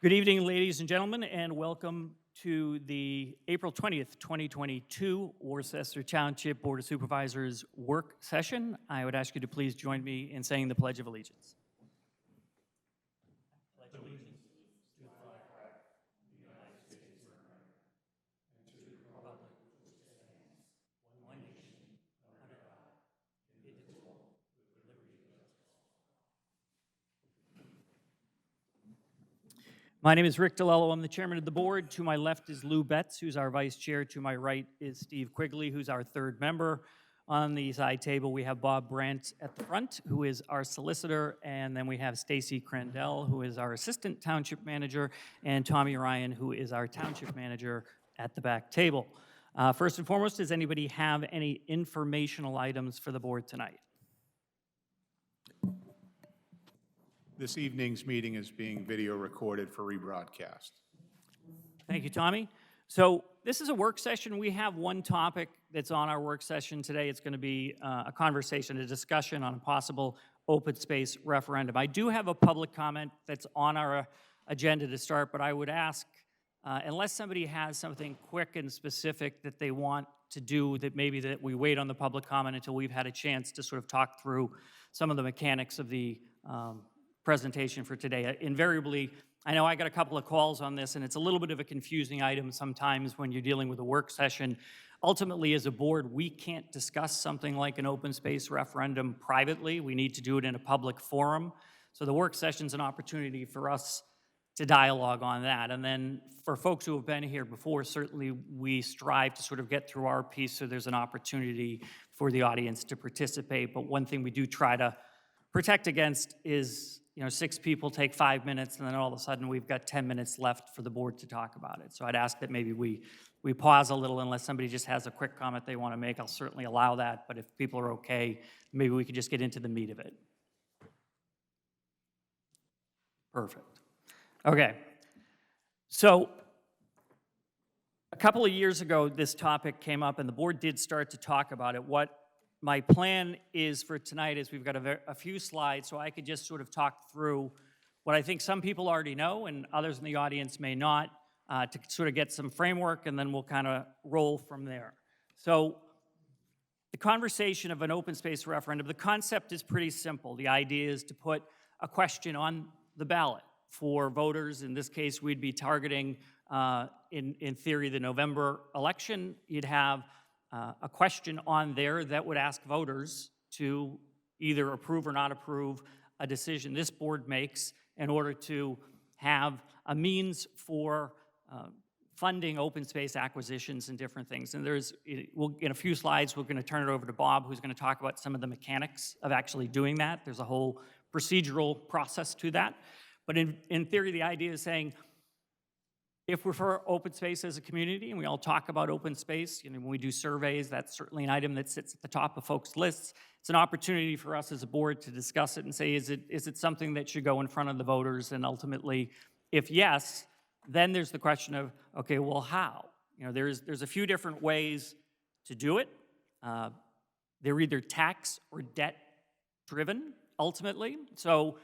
Good evening, ladies and gentlemen, and welcome to the April 20th, 2022 Worcester Township Board of Supervisors work session. I would ask you to please join me in saying the Pledge of Allegiance. My name is Rick DiLello. I'm the chairman of the board. To my left is Lou Betts, who's our vice chair. To my right is Steve Quigley, who's our third member. On the side table, we have Bob Brandt at the front, who is our solicitor, and then we have Stacy Crandell, who is our assistant township manager, and Tommy Ryan, who is our township manager at the back table. First and foremost, does anybody have any informational items for the board tonight? This evening's meeting is being video recorded for rebroadcast. Thank you, Tommy. So this is a work session. We have one topic that's on our work session today. It's going to be a conversation, a discussion on a possible open space referendum. I do have a public comment that's on our agenda to start, but I would ask, unless somebody has something quick and specific that they want to do, that maybe that we wait on the public comment until we've had a chance to sort of talk through some of the mechanics of the presentation for today. Invariably, I know I got a couple of calls on this, and it's a little bit of a confusing item sometimes when you're dealing with a work session. Ultimately, as a board, we can't discuss something like an open space referendum privately. We need to do it in a public forum. So the work session's an opportunity for us to dialogue on that. And then for folks who have been here before, certainly we strive to sort of get through our piece so there's an opportunity for the audience to participate. But one thing we do try to protect against is 6 people take 5 minutes, and then all of a sudden we've got 10 minutes left for the board to talk about it. So I'd ask that maybe we pause a little unless somebody just has a quick comment they want to make. I'll certainly allow that, but if people are okay, maybe we could just get into the meat of it. Perfect. Okay. So a couple of years ago, this topic came up, and the board did start to talk about it. What my plan is for tonight is we've got a few slides, so I could just sort of talk through what I think some people already know and others in the audience may not, to sort of get some framework, and then we'll kind of roll from there. So the conversation of an open space referendum, the concept is pretty simple. The idea is to put a question on the ballot for voters. In this case, we'd be targeting, in theory, the November election. You'd have a question on there that would ask voters to either approve or not approve a decision this board makes in order to have a means for funding open space acquisitions and different things. And in a few slides, we're going to turn it over to Bob, who's going to talk about some of the mechanics of actually doing that. There's a whole procedural process to that. But in theory, the idea is saying, if we're for open space as a community, and we all talk about open space, when we do surveys, that's certainly an item that sits at the top of folks' lists. It's an opportunity for us as a board to discuss it and say, is it something that should go in front of the voters? And ultimately, if yes, then there's the question of, okay, well, how? There's a few different ways to do it. They're either tax or debt driven, ultimately. So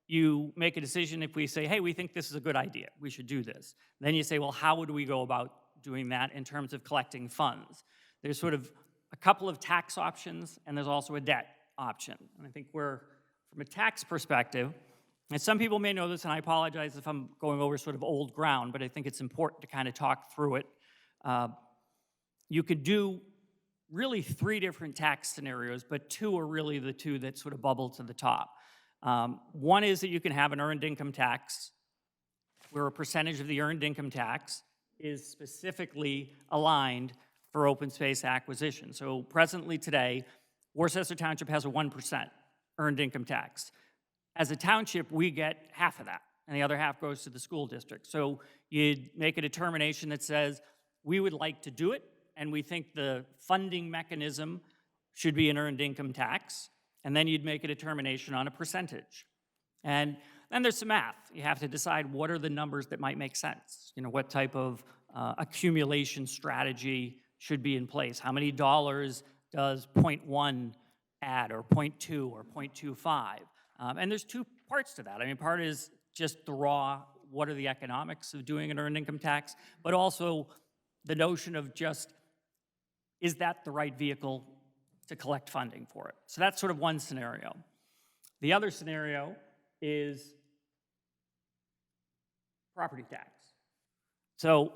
you make a decision if we say, hey, we think this is a good idea, we should do this. Then you say, well, how would we go about doing that in terms of collecting funds? There's sort of a couple of tax options, and there's also a debt option. And I think from a tax perspective, and some people may know this, and I apologize if I'm going over sort of old ground, but I think it's important to kind of talk through it. You could do really 3 different tax scenarios, but 2 are really the 2 that sort of bubble to the top. One is that you can have an earned income tax where a percentage of the earned income tax is specifically aligned for open space acquisition. So presently today, Worcester Township has a 1% earned income tax. As a township, we get half of that, and the other half goes to the school district. So you'd make a determination that says, we would like to do it, and we think the funding mechanism should be an earned income tax. And then you'd make a determination on a percentage. And then there's some math. You have to decide what are the numbers that might make sense. What type of accumulation strategy should be in place. How many dollars does 0.1 add, or 0.2, or 0.25? And there's 2 parts to that. Part is just the raw what are the economics of doing an earned income tax, but also the notion of just, is that the right vehicle to collect funding for it? So that's sort of one scenario. The other scenario is property tax. So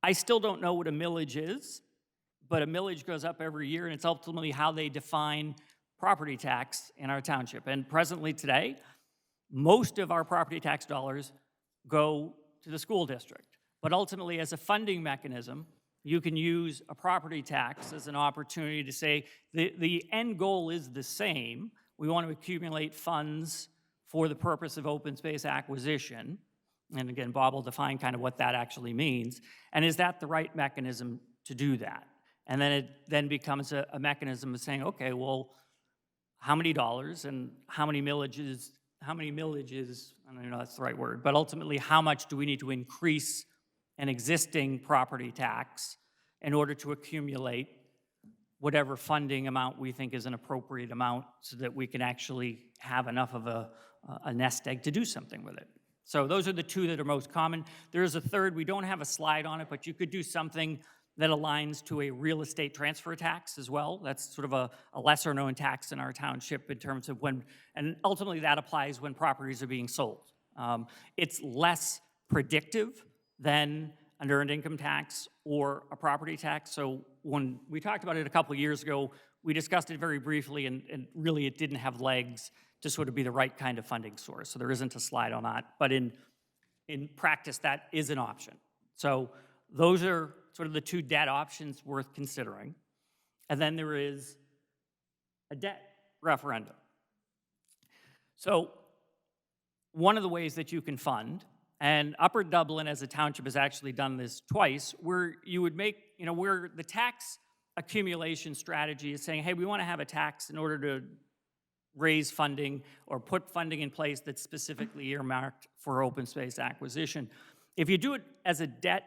I still don't know what a millage is, but a millage goes up every year, and it's ultimately how they define property tax in our township. And presently today, most of our property tax dollars go to the school district. But ultimately, as a funding mechanism, you can use a property tax as an opportunity to say the end goal is the same. We want to accumulate funds for the purpose of open space acquisition. And again, Bob will define kind of what that actually means. And is that the right mechanism to do that? And then it then becomes a mechanism of saying, okay, well, how many dollars and how many millages, I don't even know if that's the right word, but ultimately, how much do we need to increase an existing property tax in order to accumulate whatever funding amount we think is an appropriate amount so that we can actually have enough of a nest egg to do something with it. So those are the two that are most common. There is a third, we don't have a slide on it, but you could do something that aligns to a real estate transfer tax as well. That's sort of a lesser known tax in our township in terms of when, and ultimately that applies when properties are being sold. It's less predictive than an earned income tax or a property tax. So when we talked about it a couple of years ago, we discussed it very briefly, and really it didn't have legs to sort of be the right kind of funding source. So there isn't a slide on that, but in practice, that is an option. So those are sort of the two debt options worth considering. And then there is a debt referendum. So one of the ways that you can fund, and Upper Dublin as a township has actually done this twice, where you would make, where the tax accumulation strategy is saying, hey, we want to have a tax in order to raise funding or put funding in place that's specifically earmarked for open space acquisition. If you do it as a debt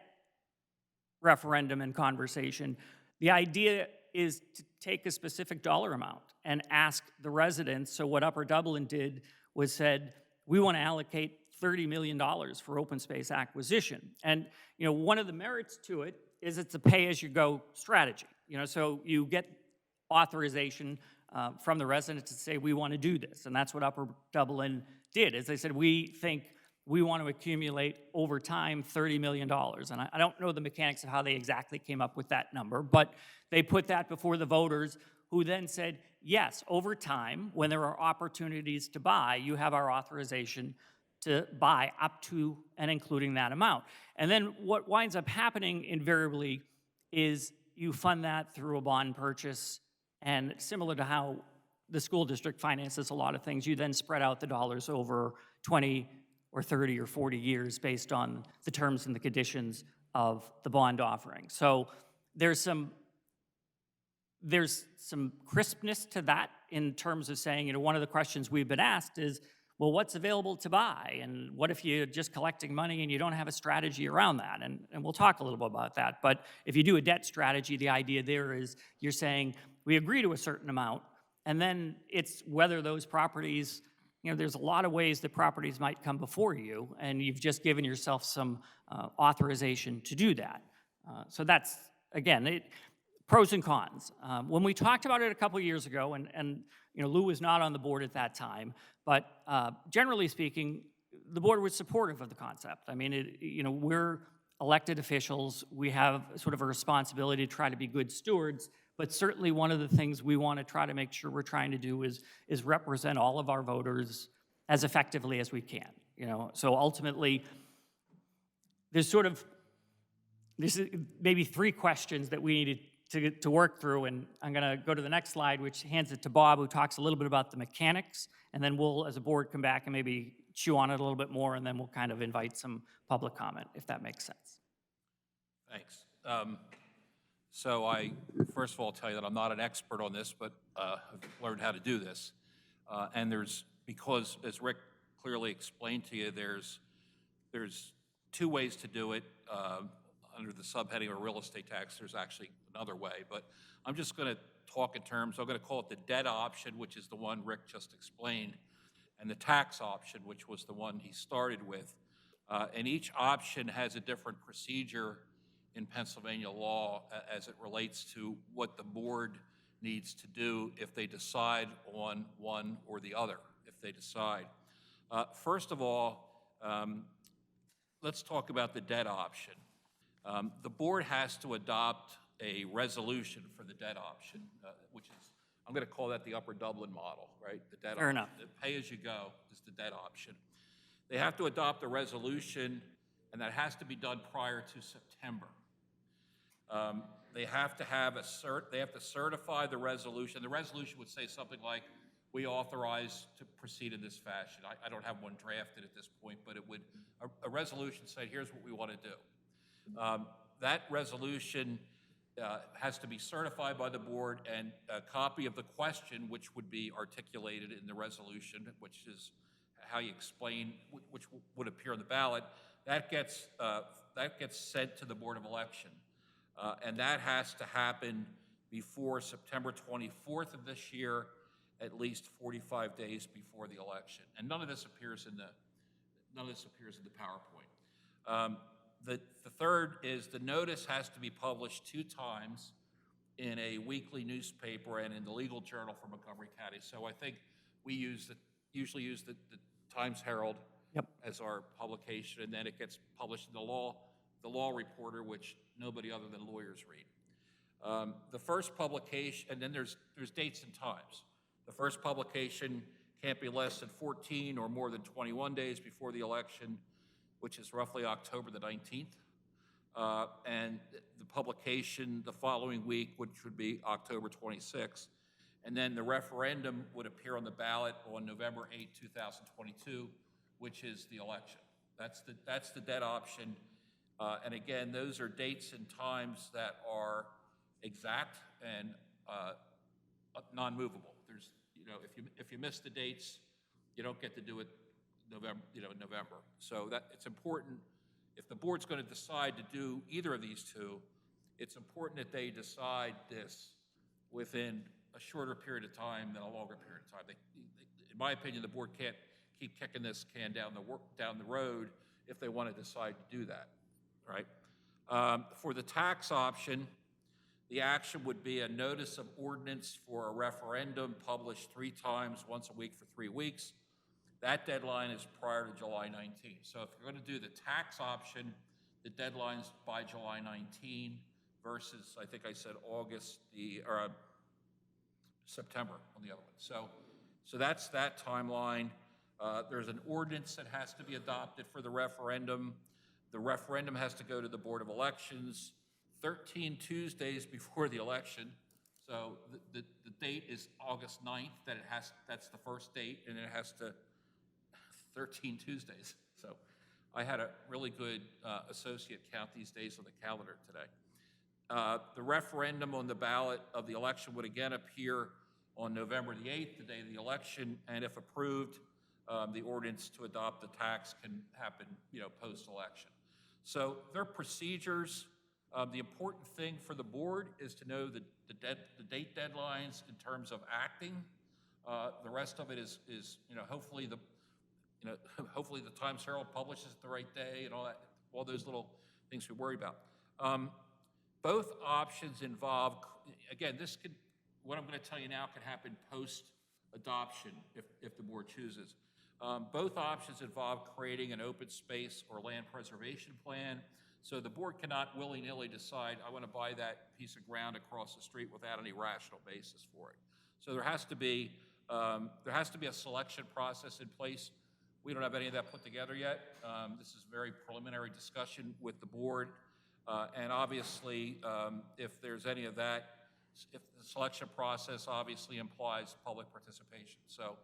referendum and conversation, the idea is to take a specific dollar amount and ask the residents. So what Upper Dublin did was said, we want to allocate $30 million for open space acquisition. And one of the merits to it is it's a pay-as-you-go strategy. So you get authorization from the residents to say, we want to do this. And that's what Upper Dublin did, is they said, we think we want to accumulate over time $30 million. And I don't know the mechanics of how they exactly came up with that number, but they put that before the voters, who then said, yes, over time, when there are opportunities to buy, you have our authorization to buy up to and including that amount. And then what winds up happening invariably is you fund that through a bond purchase, and similar to how the school district finances a lot of things, you then spread out the dollars over 20 or 30 or 40 years based on the terms and the conditions of the bond offering. So there's some crispness to that in terms of saying, one of the questions we've been asked is, well, what's available to buy? And what if you're just collecting money and you don't have a strategy around that? And we'll talk a little bit about that. But if you do a debt strategy, the idea there is you're saying, we agree to a certain amount, and then it's whether those properties, there's a lot of ways that properties might come before you, and you've just given yourself some authorization to do that. So that's, again, pros and cons. When we talked about it a couple of years ago, and Lou was not on the board at that time, but generally speaking, the board was supportive of the concept. I mean, we're elected officials. We have sort of a responsibility to try to be good stewards, but certainly one of the things we want to try to make sure we're trying to do is represent all of our voters as effectively as we can. So ultimately, there's maybe three questions that we needed to work through, and I'm going to go to the next slide, which hands it to Bob, who talks a little bit about the mechanics, and then we'll, as a board, come back and maybe chew on it a little bit more, and then we'll kind of invite some public comment, if that makes sense. Thanks. So I, first of all, tell you that I'm not an expert on this, but I've learned how to do this. And because, as Rick clearly explained to you, there's two ways to do it. Under the subheading of real estate tax, there's actually another way, but I'm just going to talk in terms, I'm going to call it the debt option, which is the one Rick just explained, and the tax option, which was the one he started with. And each option has a different procedure in Pennsylvania law as it relates to what the board needs to do if they decide on one or the other, if they decide. First of all, let's talk about the debt option. The board has to adopt a resolution for the debt option, which is, I'm going to call that the Upper Dublin model, right? The debt Fair option. enough. The pay-as-you-go is the debt option. They have to adopt a resolution, and that has to be done prior to September. They have to have they have to certify the resolution. The resolution would say something like, we authorize to proceed in this fashion. I don't have one drafted at this point, but it would, a resolution say, here's what we want to do. That resolution has to be certified by the board, and a copy of the question, which would be articulated in the resolution, which is how you explain, which would appear on the ballot, that gets sent to the Board of Election. And that has to happen before September 24th of this year, at least 45 days before the election. And none of this appears in the PowerPoint. The third is the notice has to be published 2 times in a weekly newspaper and in the legal journal for Montgomery County. So I think we usually use the Times Herald as our publication, and then it gets published in the law reporter, which nobody other than lawyers read. The first publication, and then there's dates and times. The first publication can't be less than 14 or more than 21 days before the election, which is roughly October the 19th. And the publication the following week, which would be October 26th. And then the referendum would appear on the ballot on November 8, 2022, which is the election. That's the debt option. And again, those are dates and times that are exact and non-movable. There's, if you miss the dates, you don't get to do it November. So that it's important. If the board's going to decide to do either of these two, it's important that they decide this within a shorter period of time than a longer period of time. In my opinion, the board can't keep kicking this can down the road if they want to decide to do that, right? For the tax option, the action would be a notice of ordinance for a referendum published 3 times, once a week for 3 weeks. That deadline is prior to July 19. So if you're going to do the tax option, the deadline's by July 19 versus, I think I said September on the other one. So that's that timeline. There's an ordinance that has to be adopted for the referendum. The referendum has to go to the Board of Elections 13 Tuesdays before the election. So the date is August 9th, that's the first date, and it has to 13 Tuesdays. So I had a really good associate count these days on the calendar today. The referendum on the ballot of the election would again appear on November the 8th, the day of the election, and if approved, the ordinance to adopt the tax can happen, post-election. So their procedures. The important thing for the board is to know the date deadlines in terms of acting. The rest of it is hopefully hopefully the Times Herald publishes it the right day and all those little things we worry about. Both options involve, again, what I'm going to tell you now could happen post-adoption if the board chooses. Both options involve creating an open space or land preservation plan. So the board cannot willy-nilly decide, I want to buy that piece of ground across the street without any rational basis for it. So there has to be a selection process in place. We don't have any of that put together yet. This is very preliminary discussion with the board. And obviously, if there's any of that, if the selection process obviously implies public participation. So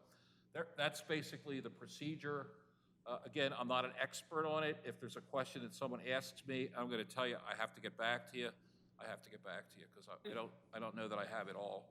that's basically the procedure. Again, I'm not an expert on it. If there's a question that someone asks me, I'm going to tell you I have to get back to you. Because I don't know that I have it all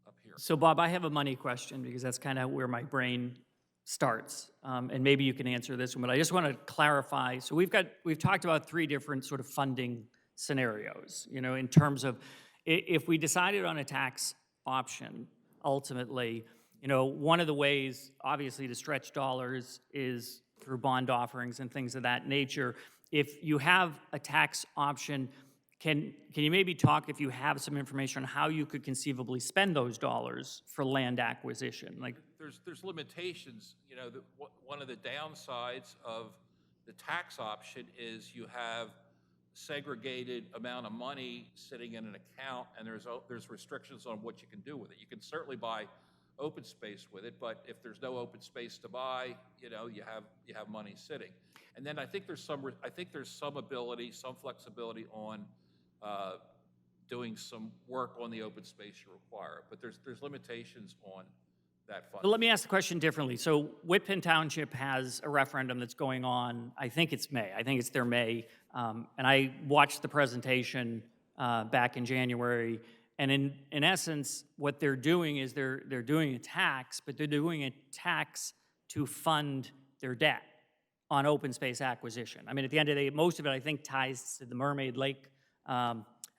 up here. So Bob, I have a money question because that's kind of where my brain starts. And maybe you can answer this one, but I just want to clarify. So we've talked about 3 different sort of funding scenarios, in terms of if we decided on a tax option, ultimately, You know, one of the ways, obviously, to stretch dollars is through bond offerings and things of that nature. If you have a tax option, can you maybe talk, if you have some information on how you could conceivably spend those dollars for land acquisition? Like, There's limitations, you know, one of the downsides of the tax option is you have segregated amount of money sitting in an account, and there's restrictions on what you can do with it. You can certainly buy open space with it, but if there's no open space to buy, you know, you have money sitting. And then I think there's some ability, some flexibility on doing some work on the open space you require, but there's limitations on that fund. but let me ask the question differently. So Whitpin Township has a referendum that's going on, I think it's May. I think it's their May. And I watched the presentation back in January. And in essence, what they're doing is they're doing a tax, but they're doing a tax to fund their debt on open space acquisition. I mean, at the end of the day, most of it, I think, ties to the Mermaid Lake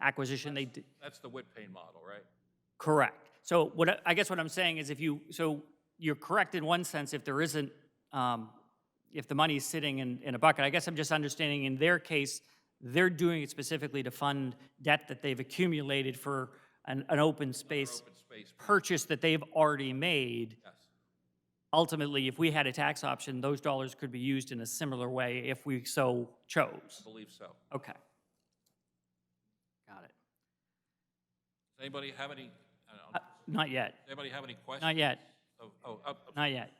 acquisition. That's the Whitpain model, right? Correct. So I guess what I'm saying is so you're correct in one sense if there isn't, if the money's sitting in a bucket. I guess I'm just understanding in their case, they're doing it specifically to fund debt that they've accumulated for an open space purchase that they've already made. Yes. Ultimately, if we had a tax option, those dollars could be used in a similar way if we so chose. I believe so. Okay. Got it. Does anybody have any, I don't know, Not yet. does anybody have any questions? Not yet. Not Not yet.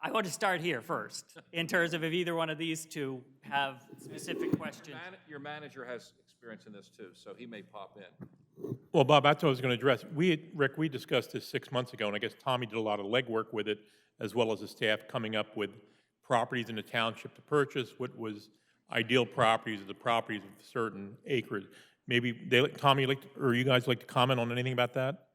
I want to start here first, in terms of if either one of these two have specific questions. Your manager has experience in this too, so he may pop in. Well, Bob, that's what I was going to address. Rick, we discussed this 6 months ago, and I guess Tommy did a lot of legwork with it, as well as the staff coming up with properties in the township to purchase, what was ideal properties, the properties of certain acreage. Maybe Tommy, or you guys like to comment on anything about that?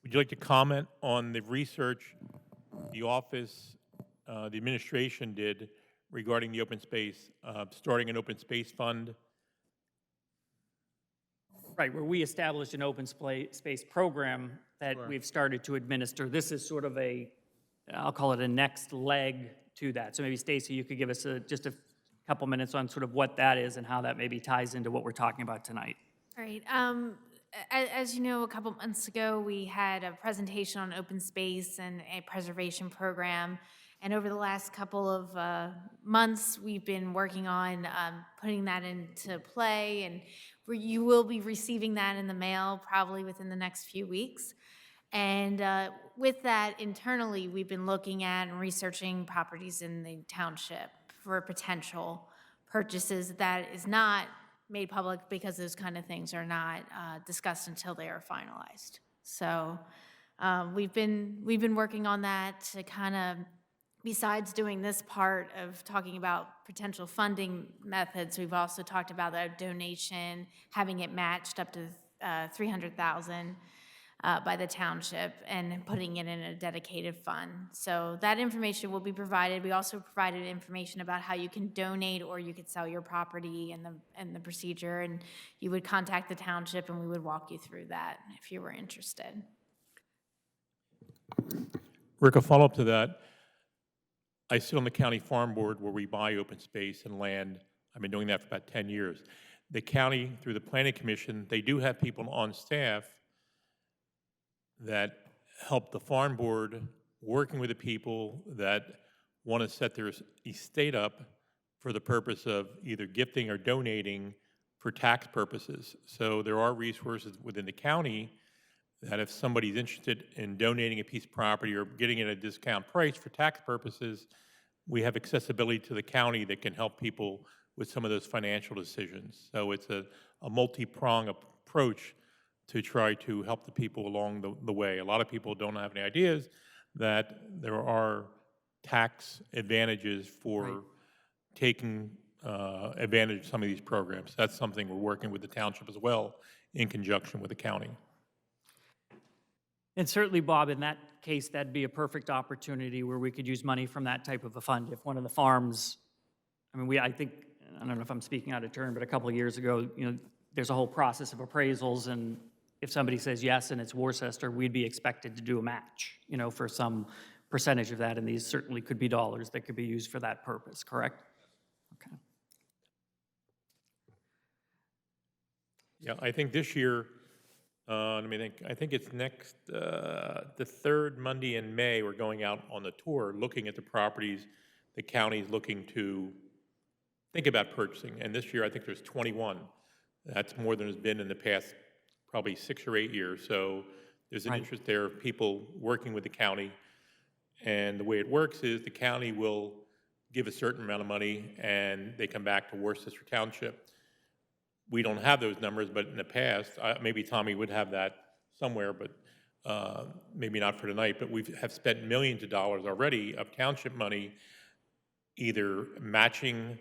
Would you like to comment on the research the office, the administration did regarding the open space, starting an open space fund? Right, where we established an open space program that we've started to administer. This is sort of I'll call it a next leg to that. So maybe Stacy, you could give us just a couple minutes on sort of what that is and how that maybe ties into what we're talking about tonight. All right. As you know, a couple months ago, we had a presentation on open space and a preservation program. And over the last couple of months, we've been working on putting that into play. And you will be receiving that in the mail probably within the next few weeks. And with that, internally, we've been looking at and researching properties in the township for potential purchases that is not made public because those kind of things are not discussed until they are finalized. So we've been working on that to kind of, besides doing this part of talking about potential funding methods, we've also talked about the donation, having it matched up to $300,000 by the township and putting it in a dedicated fund. So that information will be provided. We also provided information about how you can donate or you could sell your property and the procedure, and you would contact the township and we would walk you through that if you were interested. Rick, a follow-up to that. I sit on the county farm board where we buy open space and land. I've been doing that for about 10 years. The county, through the planning commission, they do have people on staff that help the farm board working with the people that want to set their estate up for the purpose of either gifting or donating for tax purposes. So there are resources within the county that if somebody's interested in donating a piece of property or getting it at a discount price for tax purposes, we have accessibility to the county that can help people with some of those financial decisions. So it's a multi-pronged approach to try to help the people along the way. A lot of people don't have any ideas that there are tax advantages for taking advantage of some of these programs. That's something we're working with the township as well in conjunction with the county. And certainly, Bob, in that case, that'd be a perfect opportunity where we could use money from that type of a fund. If one of the farms, I mean, I don't know if I'm speaking out of turn, but a couple of years ago, there's a whole process of appraisals, and if somebody says yes and it's Worcester, we'd be expected to do a match, for some percentage of that, and these certainly could be dollars that could be used for that purpose, correct? Okay. Yeah, I think this year, let me think, I think it's next, the third Monday in May, we're going out on the tour, looking at the properties the county's looking to think about purchasing. And this year, I think there's 21. That's more than has been in the past probably 6 or 8 years. So there's an interest there of people working with the county. And the way it works is the county will give a certain amount of money and they come back to Worcester Township. We don't have those numbers, but in the past, maybe Tommy would have that somewhere, but maybe not for tonight, but we have spent millions of dollars already of township money, either matching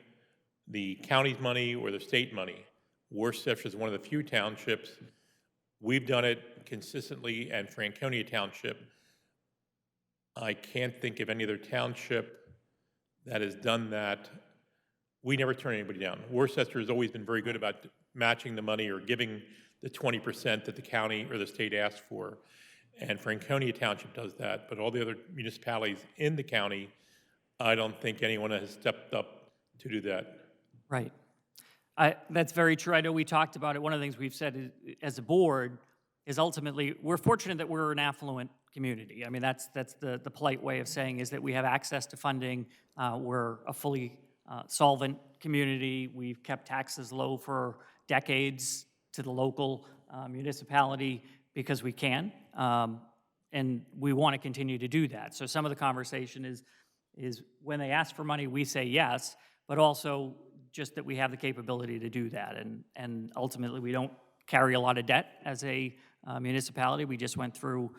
the county's money or the state money. Worcester is one of the few townships. We've done it consistently, and Franconia Township, I can't think of any other township that has done that. We never turn anybody down. Worcester has always been very good about matching the money or giving the 20% that the county or the state asks for. And Franconia Township does that, but all the other municipalities in the county, I don't think anyone has stepped up to do that. Right. That's very true. I know we talked about it. One of the things we've said as a board is ultimately, we're fortunate that we're an affluent community. I mean, that's the polite way of saying is that we have access to funding. We're a fully solvent community. We've kept taxes low for decades to the local municipality because we can, and we want to continue to do that. So some of the conversation is when they ask for money, we say yes, but also just that we have the capability to do that. And ultimately, we don't carry a lot of debt as a municipality. We just went through,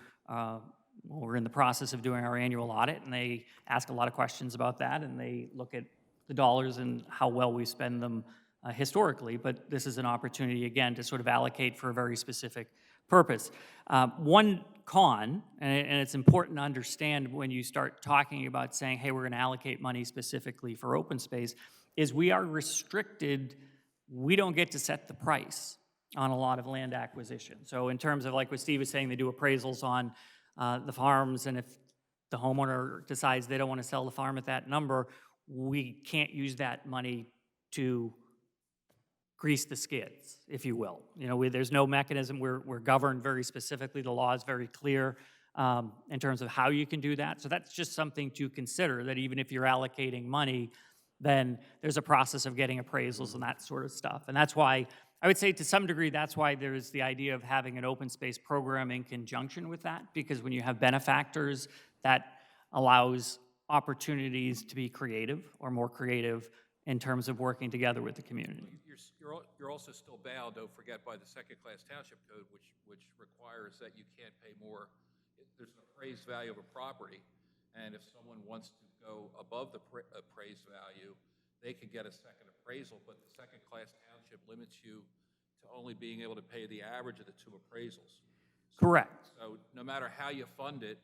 we're in the process of doing our annual audit, and they ask a lot of questions about that, and they look at the dollars and how well we spend them historically. But this is an opportunity, again, to sort of allocate for a very specific purpose. One con, and it's important to understand when you start talking about saying, hey, we're going to allocate money specifically for open space, is we are restricted. We don't get to set the price on a lot of land acquisition. So in terms of like what Steve was saying, they do appraisals on the farms, and if the homeowner decides they don't want to sell the farm at that number, we can't use that money to grease the skids, if you will. There's no mechanism. We're governed very specifically. The law is very clear in terms of how you can do that. So that's just something to consider, that even if you're allocating money, then there's a process of getting appraisals and that sort of stuff. And that's why, I would say to some degree, that's why there's the idea of having an open space program in conjunction with that, because when you have benefactors, that allows opportunities to be creative or more creative in terms of working together with the community. You're also still bound, don't forget, by the second-class township code, which requires that you can't pay more. There's an appraised value of a property, and if someone wants to go above the appraised value, they can get a second appraisal, but the second-class township limits you to only being able to pay the average of the two appraisals. Correct. So no matter how you fund it,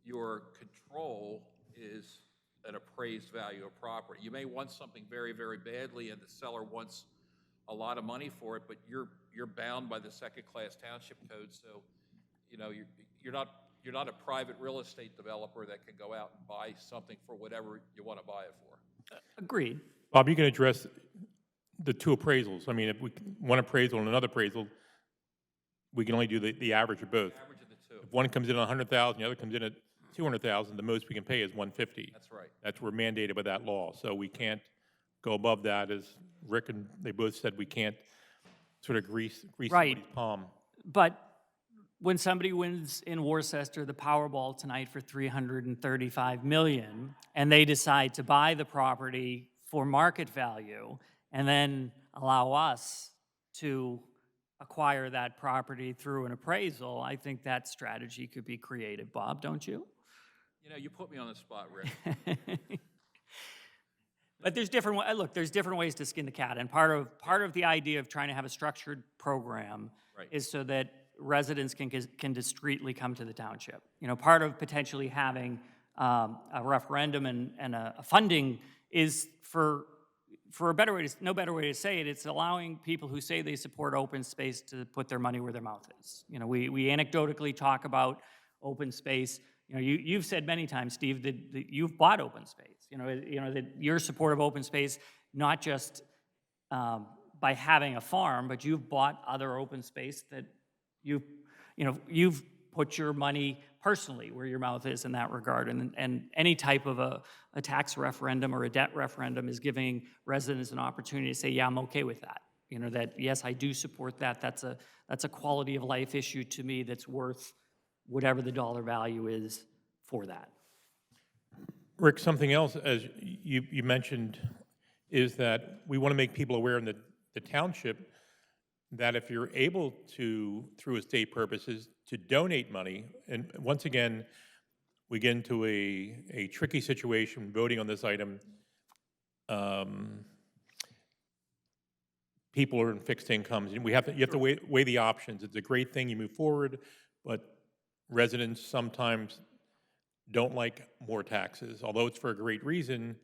your control is an appraised value of property. You may want something very, very badly, and the seller wants a lot of money for it, but you're bound by the second-class township code. So, you're not a private real estate developer that can go out and buy something for whatever you want to buy it for. Agreed. Bob, you can address the two appraisals. I mean, if we one appraisal and another appraisal, we can only do the average of both. Average of the two. If one comes in at 100,000, the other comes in at 200,000, the most we can pay is 150. That's right. That's we're mandated by that law. So we can't go above that, as Rick and they both said, we can't sort of grease Right. somebody's palm. But when somebody wins in Worcester the Powerball tonight for $335 million, and they decide to buy the property for market value, and then allow us to acquire that property through an appraisal, I think that strategy could be creative. Bob, don't you? You put me on the spot, Rick. But there's different ways to skin the cat, and part of the idea of trying to have a structured program is so that residents can discreetly come to the township. Part of potentially having a referendum and a funding is for for a better way to, no better way to say it, it's allowing people who say they support open space to put their money where their mouth is. You know, we anecdotally talk about open space. You know, you've said many times, Steve, that you've bought open space. You know that you're supportive of open space, not just by having a farm, but you've bought other open space that you've put your money personally where your mouth is in that regard. And any type of a tax referendum or a debt referendum is giving residents an opportunity to say, yeah, I'm okay with that. You know, that, yes, I do support that. That's a quality of life issue to me that's worth whatever the dollar value is for that. Rick, something else, as you mentioned, is that we want to make people aware in the township that if you're able to, through estate purposes, to donate money, and once again, we get into a tricky situation voting on this item. People are in fixed incomes, and you have to weigh the options. It's a great thing, you move forward, but residents sometimes don't like more taxes. Although it's for a great reason,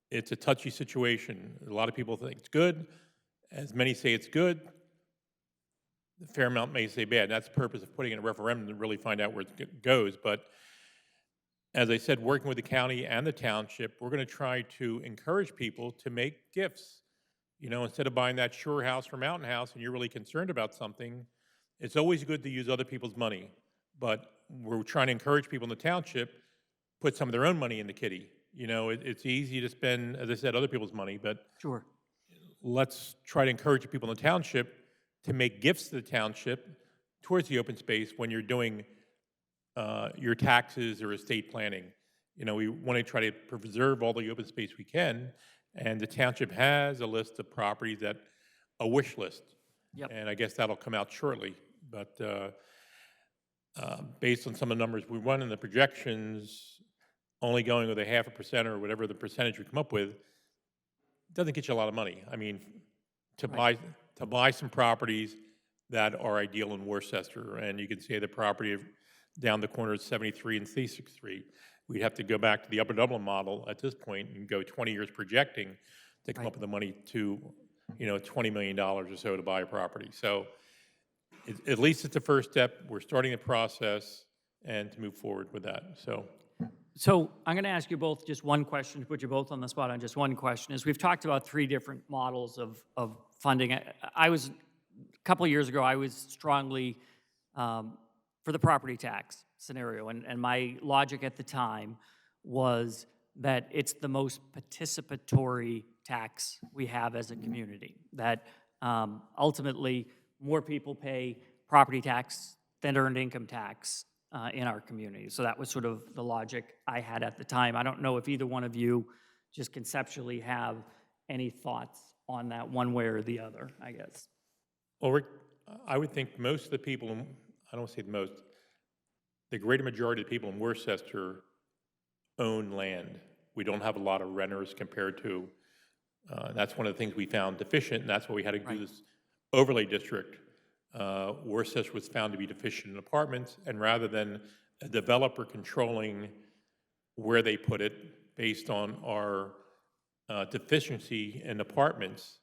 it's a touchy situation. A lot of people think it's good. As many say it's good, a fair amount may say bad. That's the purpose of putting in a referendum, to really find out where it goes. But as I said, working with the county and the township, we're going to try to encourage people to make gifts. You know, instead of buying that shore house or mountain house and you're really concerned about something, it's always good to use other people's money. But we're trying to encourage people in the township put some of their own money in the kitty. You know, it's easy to spend, as I said, other people's money, but Sure. let's try to encourage people in the township to make gifts to the township towards the open space when you're doing your taxes or estate planning. You know, we want to try to preserve all the open space we can, and the township has a list of properties that, a wish list. Yep. And I guess that'll come out shortly. But based on some of the numbers we run in the projections, only going with a 0.5% or whatever the percentage we come up with doesn't get you a lot of money. I mean, to buy some properties that are ideal in Worcester, and you can see the property down the corner at 73 and C6 Street. We'd have to go back to the Upper Dublin model at this point and go 20 years projecting to come up with the money to, you know, $20 million or so to buy a property. So at least it's the first step. We're starting the process and to move forward with that. So I'm going to ask you both just one question, to put you both on the spot on just one question, is we've talked about 3 different models of funding. A couple of years ago, I was strongly for the property tax scenario, and my logic at the time was that it's the most participatory tax we have as a community, that ultimately more people pay property tax than earned income tax in our community. So that was sort of the logic I had at the time. I don't know if either one of you just conceptually have any thoughts on that one way or the other, I guess. Well, Rick, I would think most of the people, I don't say the most, the greater majority of the people in Worcester own land. We don't have a lot of renters compared to, that's one of the things we found deficient, and that's why we had to do this overlay district. Worcester was found to be deficient in apartments, and rather than a developer controlling where they put it based on our deficiency in apartments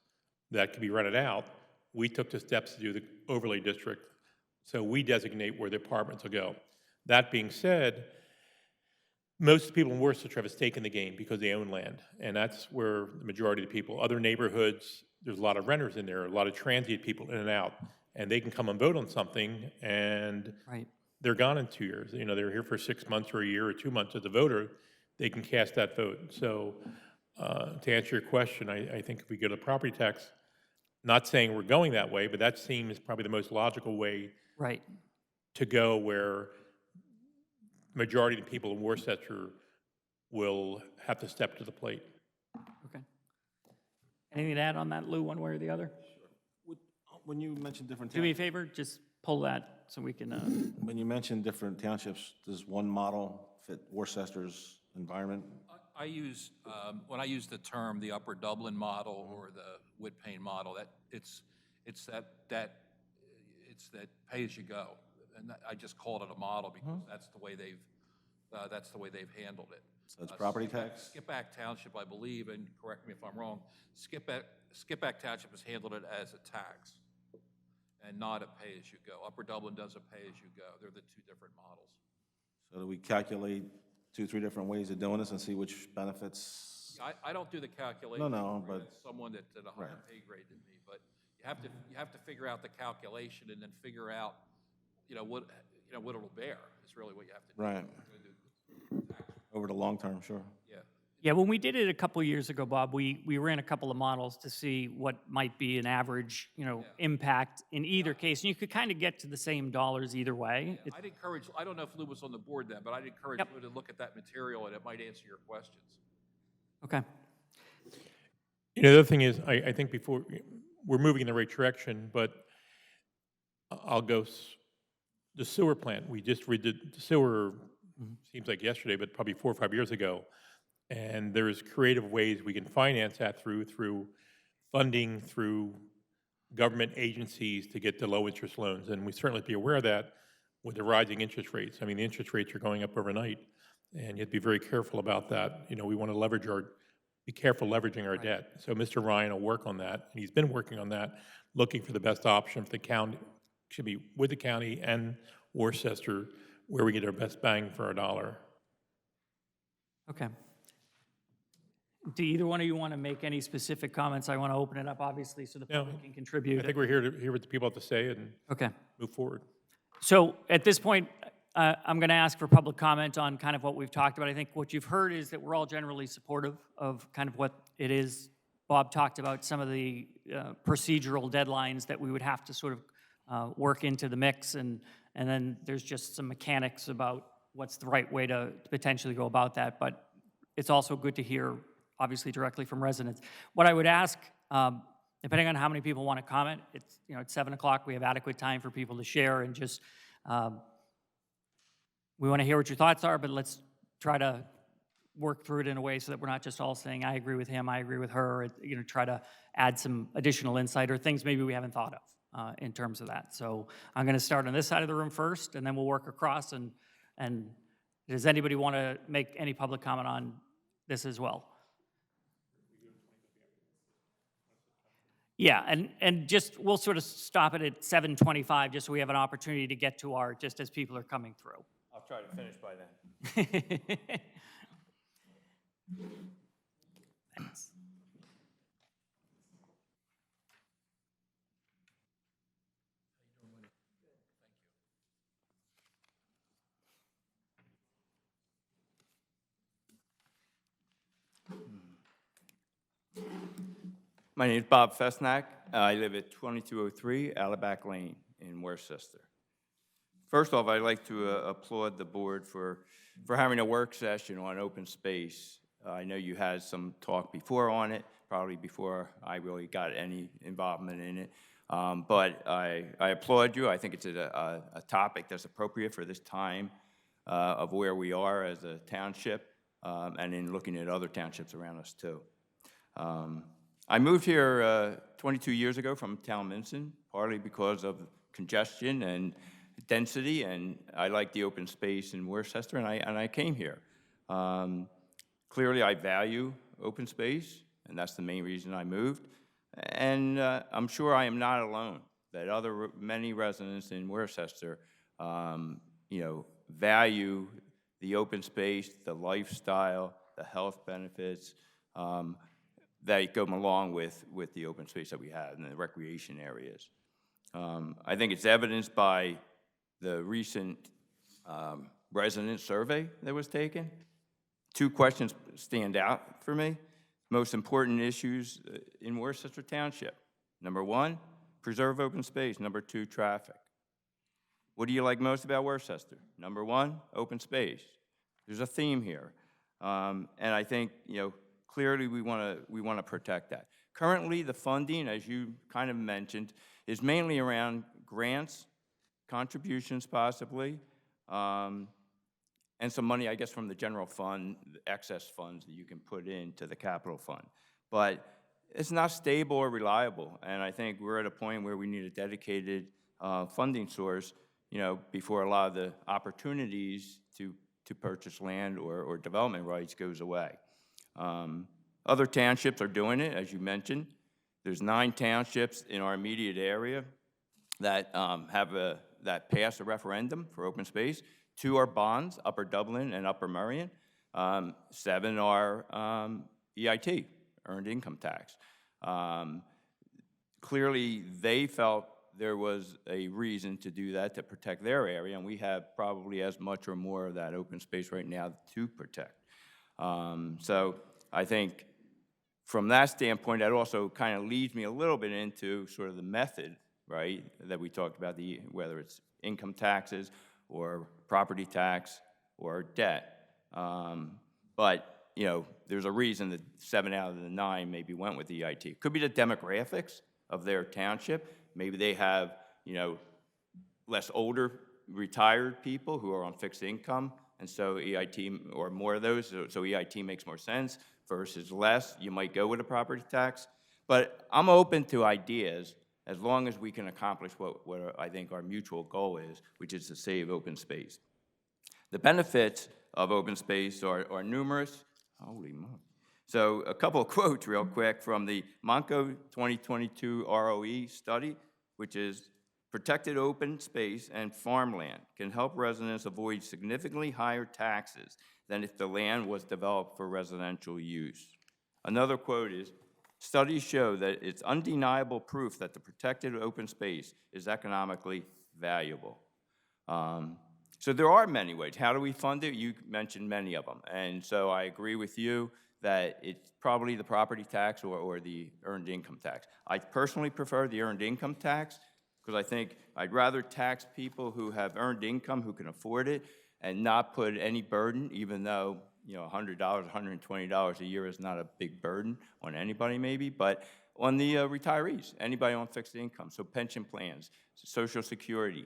that could be rented out, we took the steps to do the overlay district. So we designate where the apartments will go. That being said, most people in Worcester have a stake in the game because they own land, and that's where the majority of the people, other neighborhoods, there's a lot of renters in there, a lot of transient people in and out, and they can come and vote on something, and they're gone in 2 years. You know, they're here for 6 months or a year or 2 months as a voter, they can cast that vote. So to answer your question, I think if we go to property tax, not saying we're going that way, but that seems probably the most logical way to go, where the majority of the people in Worcester will have to step to the plate. Okay. Anything to add on that, Lou, one way or the other? When you mention different Do me a favor, just pull that so we can, when you mention different townships, does one model fit Worcester's environment? I use, when I use the term the Upper Dublin model or the Whitpain model, that it's that pay as you go, and I just called it a model because that's the way they've That's the way they've handled it. So it's property tax? Skipback Township, I believe, and correct me if I'm wrong, Skipback Township has handled it as a tax and not a pay-as-you-go. Upper Dublin does a pay-as-you-go. They're the two different models. So do we calculate 2, 3 different ways of doing this and see which benefits? I don't do the calculation. No, but- That's someone that's at a higher pay grade than me, but you have to figure out the calculation and then figure out, what it'll bear is really what you have to do. Right. Over the long term, sure. Yeah. Yeah, when we did it a couple years ago, Bob, we ran a couple of models to see what might be an average, impact in either case. And you could kind of get to the same dollars either way. I'd encourage, I don't know if Lou was on the board then, but I'd encourage Lou to look at that material and it might answer your questions. Okay. The other thing is, I think before, we're moving in the right direction, but I'll go, the sewer plant, we just redid the sewer, seems like yesterday, but probably 4 or 5 years ago. And there's creative ways we can finance that through funding, through government agencies to get the low-interest loans. And we certainly be aware of that with the rising interest rates. I mean, the interest rates are going up overnight, and you have to be very careful about that. We want to be careful leveraging our debt. So Mr. Ryan will work on that, and he's been working on that, looking for the best option for the county, should be with the county and Worcester, where we get our best bang for our dollar. Okay. Do either one of you want to make any specific comments? I want to open it up, obviously, so the public can contribute. I think we're here to hear what the people have to say and Okay. move forward. So at this point, I'm going to ask for public comment on kind of what we've talked about. I think what you've heard is that we're all generally supportive of kind of what it is. Bob talked about some of the procedural deadlines that we would have to sort of work into the mix, and then there's just some mechanics about what's the right way to potentially go about that. But it's also good to hear, obviously, directly from residents. What I would ask, depending on how many people want to comment, it's it's 7 o'clock. We have adequate time for people to share, and just we want to hear what your thoughts are, but let's try to work through it in a way so that we're not just all saying, I agree with him, I agree with her, try to add some additional insight or things maybe we haven't thought of in terms of that. So I'm going to start on this side of the room first, and then we'll work across, and does anybody want to make any public comment on this as well? Yeah, and just, we'll sort of stop it at 7:25, just so we have an opportunity to get to our, just as people are coming through. I'll try to finish by then. Thanks. My name is Bob Fesnack. I live at 2203 Alabac Lane in Worcester. First off, I'd like to applaud the board for having a work session on open space. I know you had some talk before on it, probably before I really got any involvement in it. But I applaud you. I think it's a topic that's appropriate for this time of where we are as a township, and in looking at other townships around us too. I moved here 22 years ago from Talminson, partly because of congestion and density, and I like the open space in Worcester, and I came here. Clearly, I value open space, and that's the main reason I moved. And I'm sure I am not alone, that many residents in Worcester, value the open space, the lifestyle, the health benefits, that go along with the open space that we have in the recreation areas. I think it's evidenced by the recent resident survey that was taken. 2 questions stand out for me. Most important issues in Worcester Township. Number 1, preserve open space. Number 2, traffic. What do you like most about Worcester? Number 1, open space. There's a theme here. And I think, clearly we want to protect that. Currently, the funding, as you kind of mentioned, is mainly around grants, contributions possibly, and some money, I guess, from the general fund, the excess funds that you can put into the capital fund. But it's not stable or reliable, and I think we're at a point where we need a dedicated funding source, before a lot of the opportunities to to purchase land or development rights goes away. Other townships are doing it, as you mentioned. There's 9 townships in our immediate area that that passed a referendum for open space. 2 are bonds, Upper Dublin and Upper Merion. 7 are EIT, earned income tax. Clearly, they felt there was a reason to do that to protect their area, and we have probably as much or more of that open space right now to protect. So I think from that standpoint, that also kind of leads me a little bit into sort of the method, right, that we talked about, whether it's income taxes or property tax or debt. But, you know, there's a reason that 7 out of the 9 maybe went with EIT. Could be the demographics of their township. Maybe they have, you know, less older retired people who are on fixed income, and so EIT, or more of those, so EIT makes more sense versus less. You might go with a property tax. But I'm open to ideas as long as we can accomplish what I think our mutual goal is, which is to save open space. The benefits of open space are numerous. Holy moly. So a couple of quotes real quick from the Monco 2022 ROE study, which is protected open space and farmland can help residents avoid significantly higher taxes than if the land was developed for residential use. Another quote is, studies show that it's undeniable proof that the protected open space is economically valuable. So there are many ways. How do we fund it? You mentioned many of them. And so I agree with you that it's probably the property tax or the earned income tax. I personally prefer the earned income tax because I think I'd rather tax people who have earned income, who can afford it, and not put any burden, even though, you know, $100, $120 a year is not a big burden on anybody maybe, but on the retirees, anybody on fixed income. So pension plans, Social Security,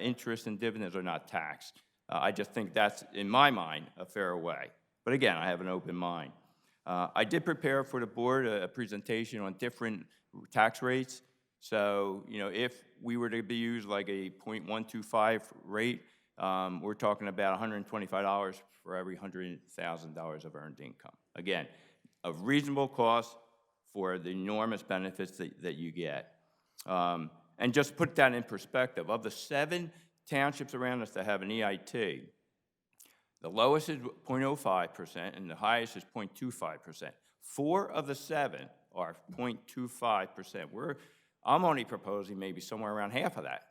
interest and dividends are not taxed. I just think that's, in my mind, a fair way. But again, I have an open mind. I did prepare for the board a presentation on different tax rates. So, you know, if we were to be used like a 0.125 rate, we're talking about $125 for every $100,000 of earned income. Again, a reasonable cost for the enormous benefits that you get. And just put that in perspective, of the 7 townships around us that have an EIT, the lowest is 0.05% and the highest is 0.25%. 4 of the 7 are 0.25%. I'm only proposing maybe somewhere around half of that.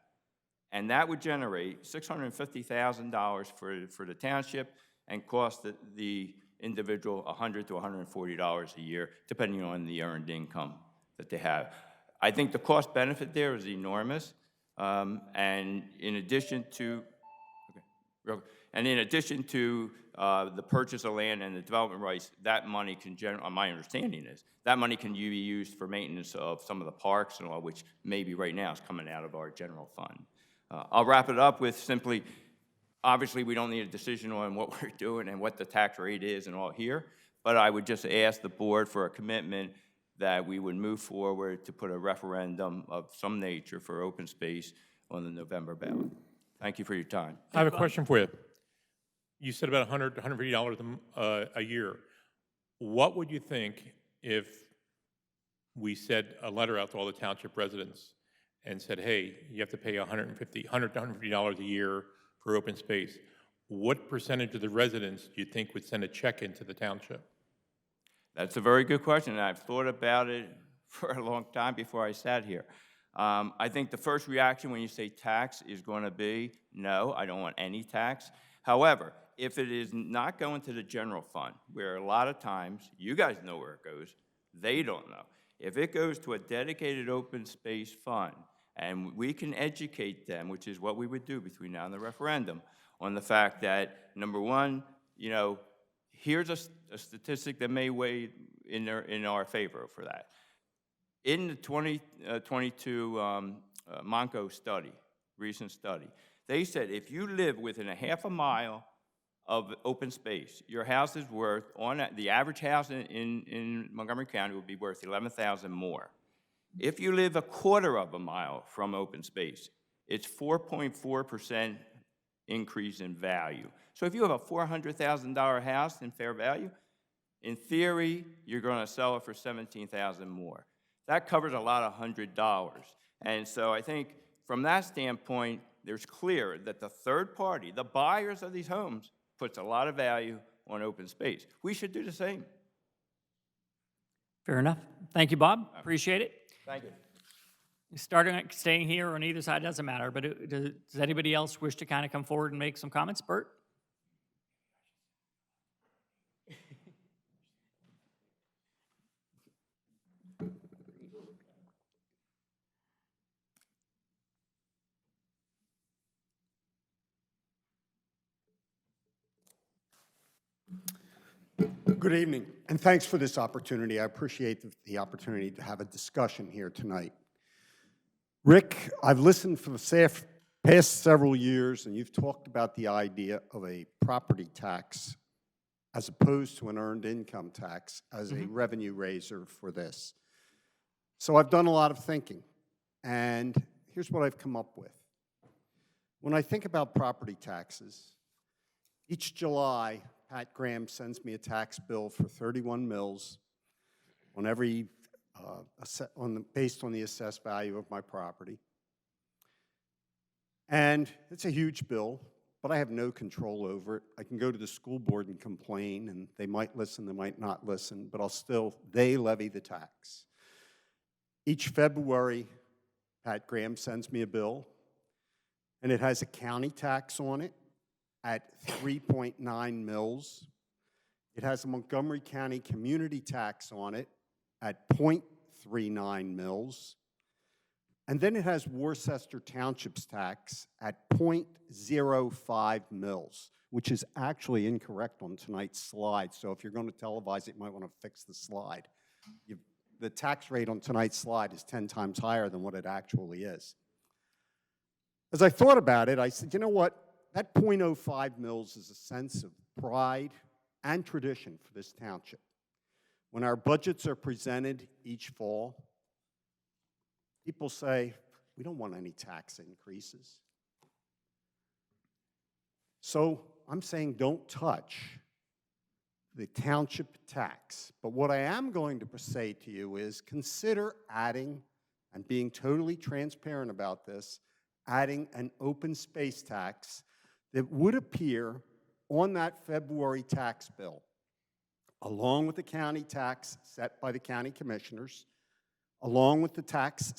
And that would generate $650,000 for the township and cost the individual $100 to $140 a year, depending on the earned income that they have. I think the cost benefit there is enormous. And in addition to, the purchase of land and the development rights, that money can my understanding is, that money can be used for maintenance of some of the parks and all, which maybe right now is coming out of our general fund. I'll wrap it up with simply, obviously we don't need a decision on what we're doing and what the tax rate is and all here, but I would just ask the board for a commitment that we would move forward to put a referendum of some nature for open space on the November ballot. Thank you for your time. I have a question for you. You said about $100 to $150 a year. What would you think if we sent a letter out to all the township residents and said, hey, you have to pay $100 to $150 a year for open space? What percentage of the residents do you think would send a check into the township? That's a very good question, and I've thought about it for a long time before I sat here. I think the first reaction when you say tax is going to be, no, I don't want any tax. However, if it is not going to the general fund, where a lot of times, you guys know where it goes, they don't know. If it goes to a dedicated open space fund, and we can educate them, which is what we would do between now and the referendum, on the fact that, number one, you know, here's a statistic that may weigh in our favor for that. In the 2022 Monco study, recent study, they said if you live within a half a mile of open space, your house is worth, the average house in Montgomery County would be worth $11,000 more. If you live a quarter of a mile from open space, it's 4.4% increase in value. So if you have a $400,000 house in fair value, in theory, you're going to sell it for $17,000 more. That covers a lot of $100. And so I think from that standpoint, there's clear that the third party, the buyers of these homes, puts a lot of value on open space. We should do the same. Fair enough. Thank you, Bob. Appreciate it. Thank you. Staying here on either side doesn't matter, but does anybody else wish to kind of come forward and make some comments? Bert? Good evening, and thanks for this opportunity. I appreciate the opportunity to have a discussion here tonight. Rick, I've listened for the past several years, and you've talked about the idea of a property tax as opposed to an earned income tax as a revenue raiser for this. So I've done a lot of thinking, and here's what I've come up with. When I think about property taxes, each July, Pat Graham sends me a tax bill for 31 mills on every, based on the assessed value of my property. And it's a huge bill, but I have no control over it. I can go to the school board and complain, and they might listen, they might not listen, but they levy the tax. Each February, Pat Graham sends me a bill, and it has a county tax on it at 3.9 mils. It has a Montgomery County community tax on it at 0.39 mils. And then it has Worcester Township's tax at 0.05 mils, which is actually incorrect on tonight's slide. So if you're going to televise it, you might want to fix the slide. The tax rate on tonight's slide is 10 times higher than what it actually is. As I thought about it, I said, you know what? That 0.05 mils is a sense of pride and tradition for this township. When our budgets are presented each fall, people say, we don't want any tax increases. So I'm saying don't touch the township tax. But what I am going to say to you is consider adding, and being totally transparent about this, adding an open space tax that would appear on that February tax bill, along with the county tax set by the county commissioners, along with the tax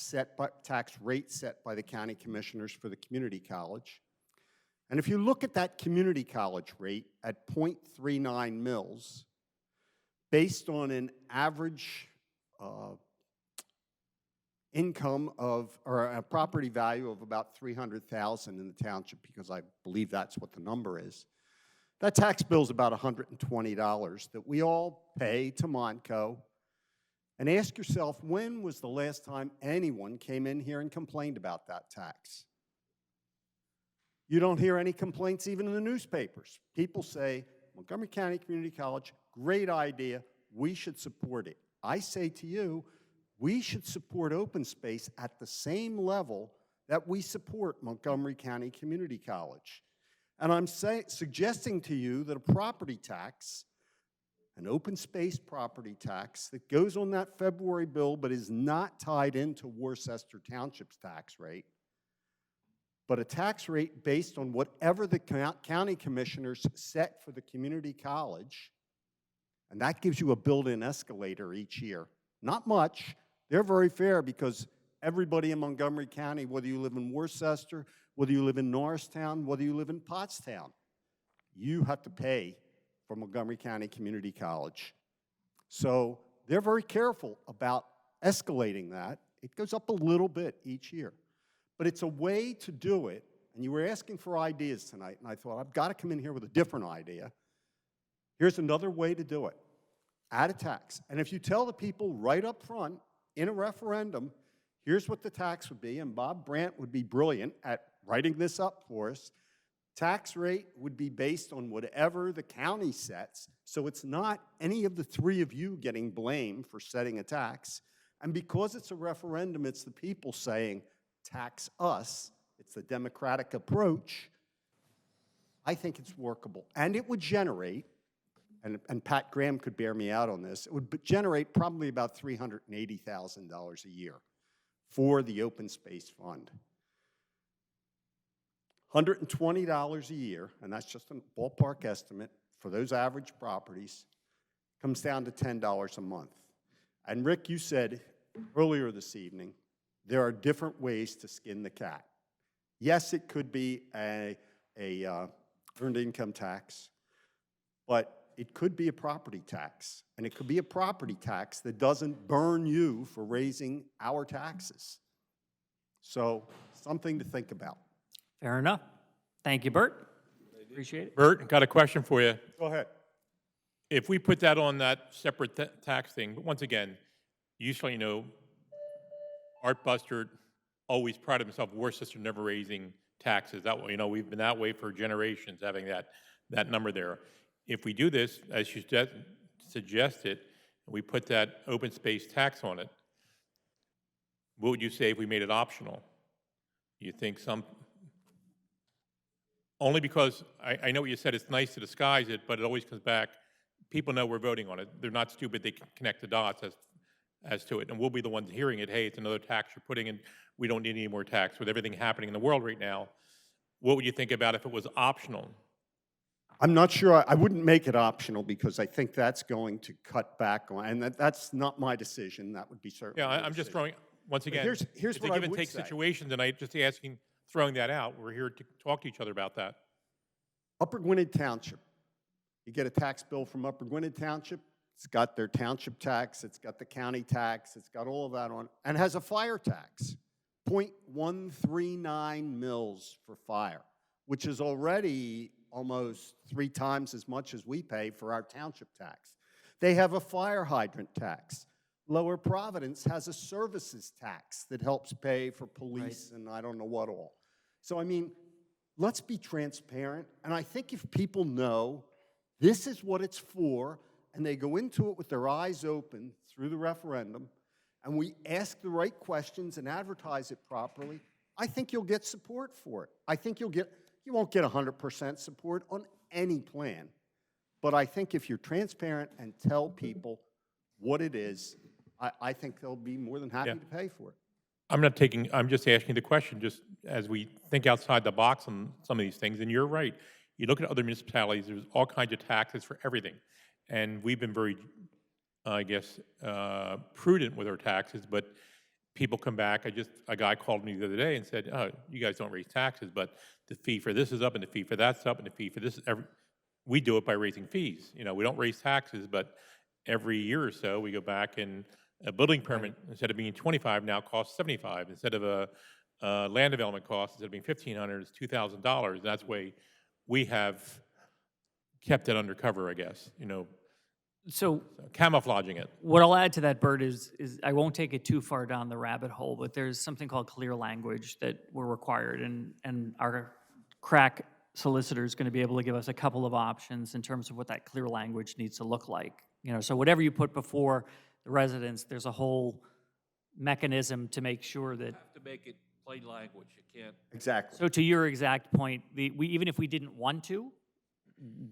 rate set by the county commissioners for the community college. And if you look at that community college rate at 0.39 mils, based on an average income of, or a property value of about $300,000 in the township, because I believe that's what the number is, that tax bill is about $120 that we all pay to Montco. And ask yourself, when was the last time anyone came in here and complained about that tax? You don't hear any complaints even in the newspapers. People say, Montgomery County Community College, great idea, we should support it. I say to you, we should support open space at the same level that we support Montgomery County Community College. And I'm suggesting to you that a property tax, an open space property tax that goes on that February bill but is not tied into Worcester Township's tax rate, but a tax rate based on whatever the county commissioners set for the community college, and that gives you a built-in escalator each year. Not much. They're very fair because everybody in Montgomery County, whether you live in Worcester, whether you live in Norristown, whether you live in Pottstown, you have to pay for Montgomery County Community College. So they're very careful about escalating that. It goes up a little bit each year. But it's a way to do it, and you were asking for ideas tonight, and I thought, I've got to come in here with a different idea. Here's another way to do it. Add a tax. And if you tell the people right up front in a referendum, here's what the tax would be, and Bob Brandt would be brilliant at writing this up for us. Tax rate would be based on whatever the county sets, so it's not any of the three of you getting blamed for setting a tax. And because it's a referendum, it's the people saying, tax us. It's the democratic approach. I think it's workable. And it would generate, and Pat Graham could bear me out on this, it would generate probably about $380,000 a year for the open space fund. $120 a year, and that's just a ballpark estimate for those average properties, comes down to $10 a month. And Rick, you said earlier this evening, there are different ways to skin the cat. Yes, it could be a earned income tax, but it could be a property tax. And it could be a property tax that doesn't burn you for raising our taxes. So, something to think about. Fair enough. Thank you, Bert. Appreciate it. Bert, got a question for you. Go ahead. If we put that on that separate tax thing, but once again, usually, Art Buster always prided himself, Worcester never raising taxes. That way, we've been that way for generations, having that number there. If we do this, as you suggested, and we put that open space tax on it, what would you say if we made it optional? You think only because I know what you said, it's nice to disguise it, but it always comes back, people know we're voting on it. They're not stupid, they can connect the dots as to it, and we'll be the ones hearing it, hey, it's another tax you're putting in, we don't need any more tax. With everything happening in the world right now, what would you think about if it was optional? I'm not sure, I wouldn't make it optional because I think that's going to cut back on, and that's not my decision, that would be certainly Yeah, your I'm just decision. throwing, once again, here's it's what a I give and would take say. situation tonight, just throwing that out. We're here to talk to each other about that. Upper Gwinnett Township. You get a tax bill from Upper Gwinnett Township, it's got their township tax, it's got the county tax, it's got all of that on, and has a fire tax, 0.139 mils for fire, which is already almost 3 times as much as we pay for our township tax. They have a fire hydrant tax. Lower Providence has a services tax that helps pay for police and I don't know what all. So, I mean, let's be transparent. And I think if people know this is what it's for, and they go into it with their eyes open through the referendum, and we ask the right questions and advertise it properly, I think you'll get support for it. I think you won't get 100% support on any plan. But I think if you're transparent and tell people what it is, I think they'll be more than happy to pay for it. I'm just asking the question, just as we think outside the box on some of these things, and you're right. You look at other municipalities, there's all kinds of taxes for everything. And we've been very, prudent with our taxes, but people come back. A guy called me the other day and said, oh, you guys don't raise taxes, but the fee for this is up, and the fee for that's up, and the fee for this is we do it by raising fees. We don't raise taxes, but every year or so, we go back and a building permit, instead of being $25, now costs $75. Instead of a land development cost, instead of being $1,500, it's $2,000. That's the way we have kept it undercover, I guess, So camouflaging it. what I'll add to that, Bert, is I won't take it too far down the rabbit hole, but there's something called clear language that we're required, and our crack solicitor is going to be able to give us a couple of options in terms of what that clear language needs to look like. So whatever you put before the residents, there's a whole mechanism to make sure that. You have to make it plain language. You can't. Exactly. So to your exact point, even if we didn't want to,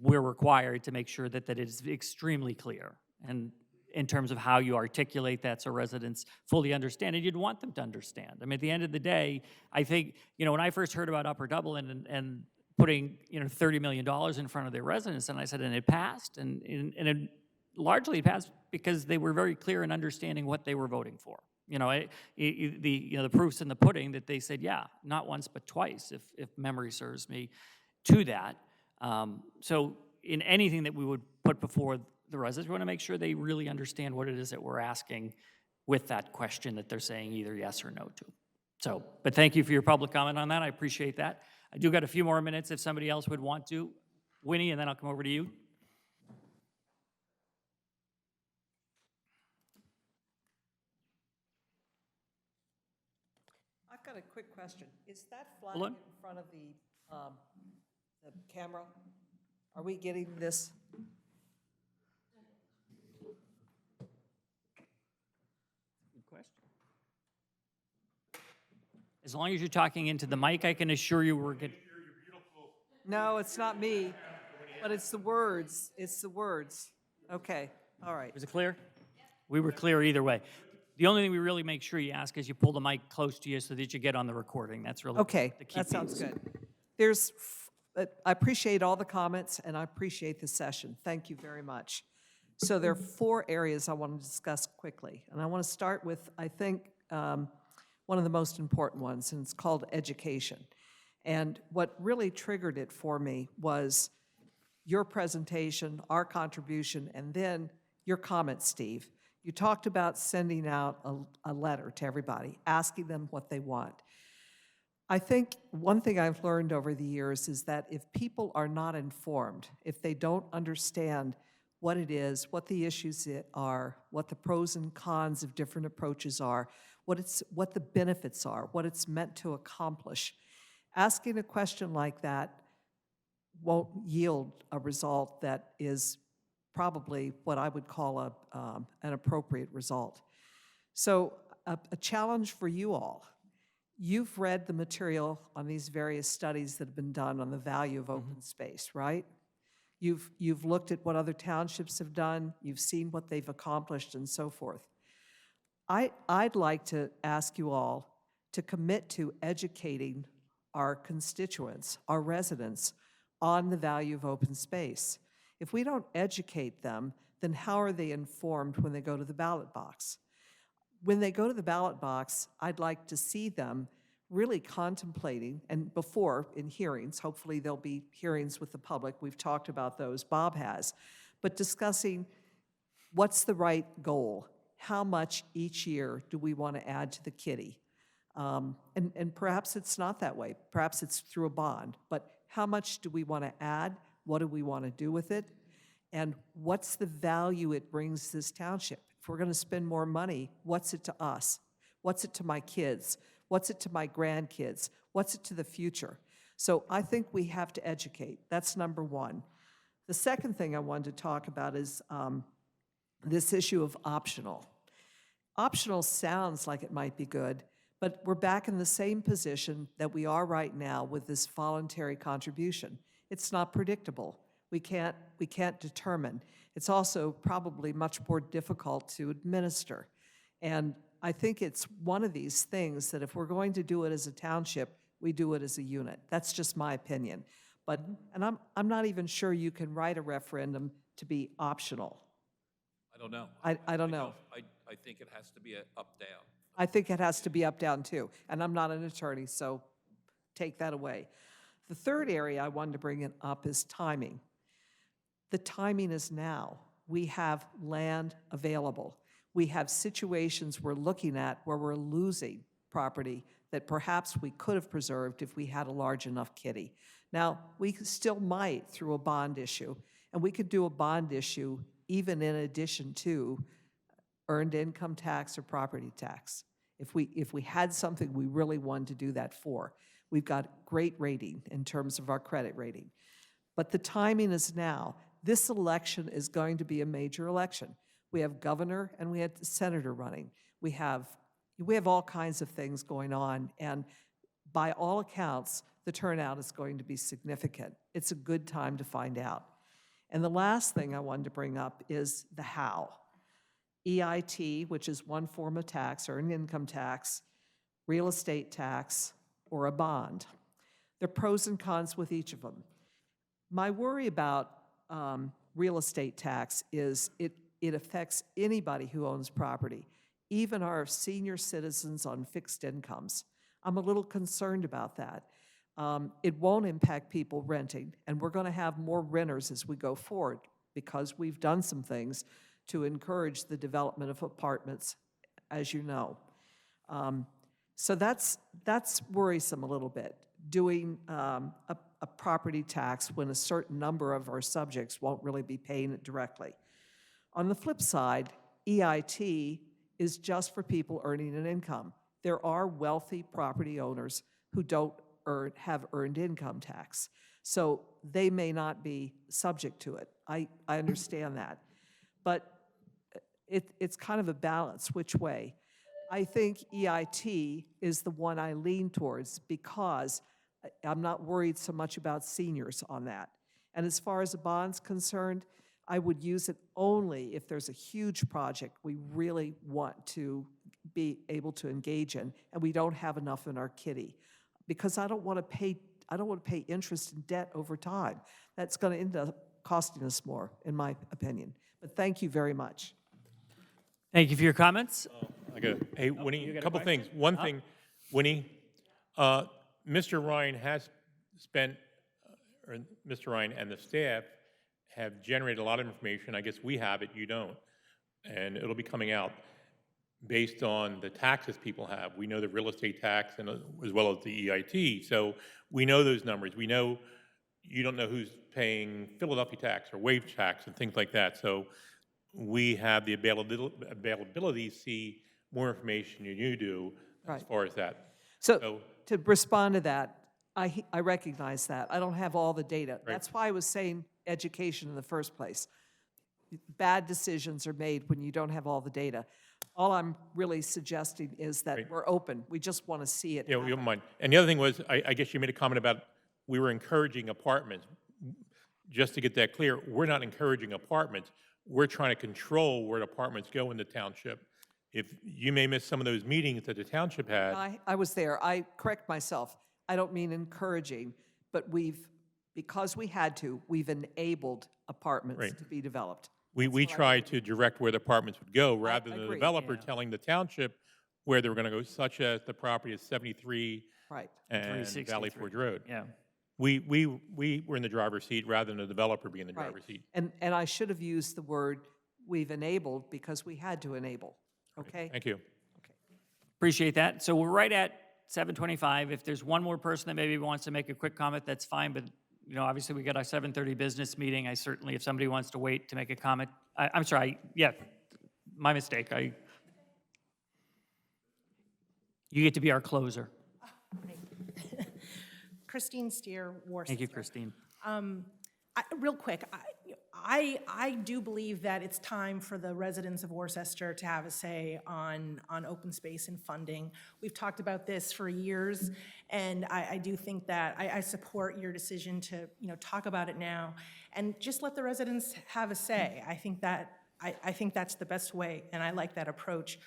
we're required to make sure that it is extremely clear, and in terms of how you articulate that so residents fully understand, and you'd want them to understand. I mean, at the end of the day, I think, when I first heard about Upper Dublin and putting, $30 million in front of their residents, and I said, and it passed, and it largely passed because they were very clear in understanding what they were voting for. The proof's in the pudding that they said, yeah, not once but twice, if memory serves me, to that. So in anything that we would put before the residents, we want to make sure they really understand what it is that we're asking with that question that they're saying either yes or no to. So, but thank you for your public comment on that. I appreciate that. I do got a few more minutes if somebody else would want to. Winnie, and then I'll come over to you. I've got a quick question. Is that flag Hold on. in front of the camera? Are we getting this? Good question. As long as you're talking into the mic, I can assure you we're good. No, it's not me, but it's the words. It's the words. Okay, all right. Was it clear? We were clear either way. The only thing we really make sure you ask is you pull the mic close to you so that you get on the recording. That's really Okay, the key that sounds piece. good. I appreciate all the comments, and I appreciate the session. Thank you very much. So there are 4 areas I want to discuss quickly, and I want to start with, I think, one of the most important ones, and it's called education. And what really triggered it for me was your presentation, our contribution, and then your comment, Steve. You talked about sending out a letter to everybody, asking them what they want. I think one thing I've learned over the years is that if people are not informed, if they don't understand what it is, what the issues are, what the pros and cons of different approaches are, what the benefits are, what it's meant to accomplish, asking a question like that won't yield a result that is probably what I would call an appropriate result. So a challenge for you all. You've read the material on these various studies that have been done on the value of open space, right? You've looked at what other townships have done, you've seen what they've accomplished and so forth. I'd like to ask you all to commit to educating our constituents, our residents, on the value of open space. If we don't educate them, then how are they informed when they go to the ballot box? When they go to the ballot box, I'd like to see them really contemplating, and before in hearings, hopefully there'll be hearings with the public, we've talked about those, Bob has, but discussing what's the right goal? How much each year do we want to add to the kitty? And perhaps it's not that way. Perhaps it's through a bond. But how much do we want to add? What do we want to do with it? And what's the value it brings this township? If we're going to spend more money, what's it to us? What's it to my kids? What's it to my grandkids? What's it to the future? So I think we have to educate. That's number one. The second thing I wanted to talk about is this issue of optional. Optional sounds like it might be good, but we're back in the same position that we are right now with this voluntary contribution. It's not predictable. We can't determine. It's also probably much more difficult to administer. And I think it's one of these things that if we're going to do it as a township, we do it as a unit. That's just my opinion. But, and I'm not even sure you can write a referendum to be optional. I don't know. I don't know. I think it has to be a up-down. I think it has to be up-down too. And I'm not an attorney, so take that away. The third area I wanted to bring up is timing. The timing is now. We have land available. We have situations we're looking at where we're losing property that perhaps we could have preserved if we had a large enough kitty. Now, we still might through a bond issue, and we could do a bond issue even in addition to earned income tax or property tax. If we had something we really wanted to do that for. We've got great rating in terms of our credit rating. But the timing is now. This election is going to be a major election. We have governor and we have the senator running. We have all kinds of things going on, and by all accounts, the turnout is going to be significant. It's a good time to find out. And the last thing I wanted to bring up is the how. EIT, which is one form of tax, earned income tax, real estate tax, or a bond. There are pros and cons with each of them. My worry about real estate tax is it affects anybody who owns property, even our senior citizens on fixed incomes. I'm a little concerned about that. It won't impact people renting, and we're going to have more renters as we go forward because we've done some things to encourage the development of apartments, as you know. So that's worrisome a little bit, doing a property tax when a certain number of our subjects won't really be paying it directly. On the flip side, EIT is just for people earning an income. There are wealthy property owners who don't have earned income tax, so they may not be subject to it. I understand that. But it's kind of a balance, which way. I think EIT is the one I lean towards because I'm not worried so much about seniors on that. And as far as the bond's concerned, I would use it only if there's a huge project we really want to be able to engage in, and we don't have enough in our kitty. Because I don't want to pay interest and debt over time. That's going to end up costing us more, in my opinion. But thank you very much. Thank you for your comments. I got, hey, Winnie, you got a a couple question? things. One thing, Winnie, Mr. Ryan has spent, or Mr. Ryan and the staff have generated a lot of information. I guess we have it, you don't. And it'll be coming out based on the taxes people have. We know the real estate tax and as well as the EIT. So we know those numbers. We know you don't know who's paying Philadelphia tax or wage tax and things like that. So we have the availability to see more information than you do as Right. far as that. So to respond to that, I recognize that. I don't have all the data. Right. That's why I was saying education in the first place. Bad decisions are made when you don't have all the data. All I'm really suggesting is that Right. we're open. We just want to see it Yeah, you happen. don't mind. And the other thing was, I guess you made a comment about we were encouraging apartments. Just to get that clear, we're not encouraging apartments. We're trying to control where apartments go in the township. If you may miss some of those meetings that the township had. I was there. I correct myself. I don't mean encouraging, but because we had to, we've enabled apartments Right. to be developed. We tried to direct where the apartments would go, rather than the agree. developer Yeah. telling the township where they were going to go, such as the property at 73 Right. and Valley 363. Forge Road. Yeah. We were in the driver's seat rather than the developer being in the Right. driver's seat. And I should have used the word we've enabled because we had to enable. Okay? Thank you. Appreciate that. So we're right at 7:25. If there's one more person that maybe wants to make a quick comment, that's fine, but, obviously we got our 7:30 business meeting. I certainly, if somebody wants to wait to make a comment, I'm sorry, yeah, my mistake. You get to be our closer. Christine Steer, Worcester. Thank you, Christine. Real quick, I do believe that it's time for the residents of Worcester to have a say on open space and funding. We've talked about this for years, and I do think that I support your decision to, talk about it now, and just let the residents have a say. I think that's the best way, and I like that approach.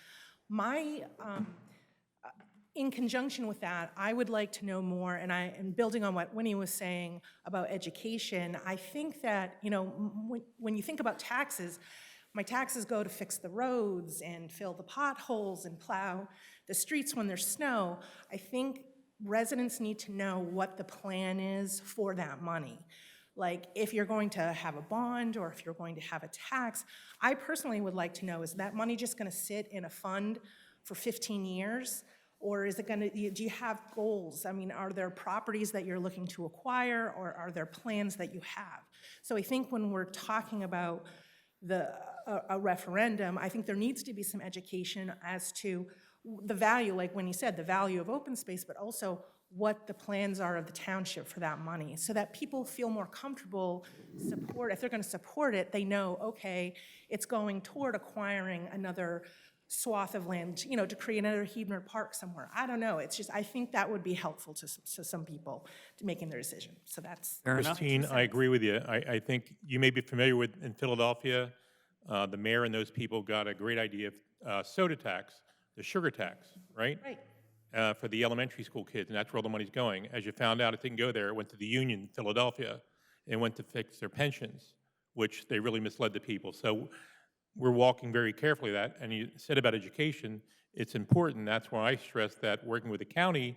In conjunction with that, I would like to know more, and building on what Winnie was saying about education, I think that, when you think about taxes, my taxes go to fix the roads and fill the potholes and plow the streets when there's snow. I think residents need to know what the plan is for that money. Like, if you're going to have a bond or if you're going to have a tax, I personally would like to know, is that money just gonna sit in a fund for 15 years? Or is it going to, do you have goals? I mean, are there properties that you're looking to acquire, or are there plans that you have? So I think when we're talking about a referendum, I think there needs to be some education as to the value, like when you said, the value of open space, but also what the plans are of the township for that money, so that people feel more comfortable if they're going to support it, they know, okay, it's going toward acquiring another swath of land, to create another Hebner Park somewhere. I don't know. It's just, I think that would be helpful to some people to making their decision. So that's. Fair enough. Christine, I agree with you. I think you may be familiar with, in Philadelphia, the mayor and those people got a great idea of soda tax, the sugar tax, right? Right. For the elementary school kids, and that's where all the money's going. As you found out, it didn't go there. It went to the union in Philadelphia. It went to fix their pensions, which they really misled the people. So we're walking very carefully that, and you said about education, it's important. That's why I stress that working with the county,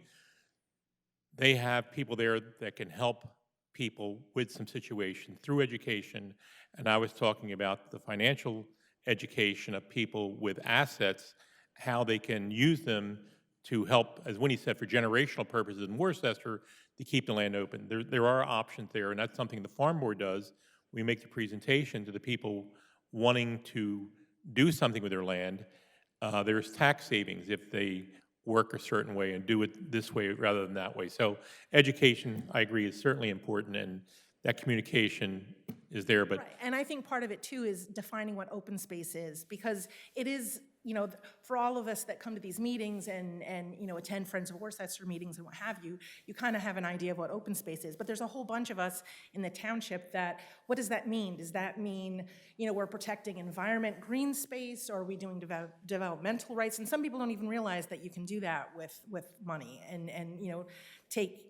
they have people there that can help people with some situation through education. And I was talking about the financial education of people with assets, how they can use them to help, as Winnie said, for generational purposes in Worcester, to keep the land open. There are options there, and that's something the Farm Board does. We make the presentation to the people wanting to do something with their land. There's tax savings if they work a certain way and do it this way rather than that way. So education, I agree, is certainly important, and that communication is there, but Right. And I think part of it too is defining what open space is, because it is for all of us that come to these meetings and attend Friends of Worcester meetings and what have you, you kind of have an idea of what open space is. But there's a whole bunch of us in the township that, what does that mean? Does that mean, we're protecting environment, green space, or are we doing developmental rights? And some people don't even realize that you can do that with money and take,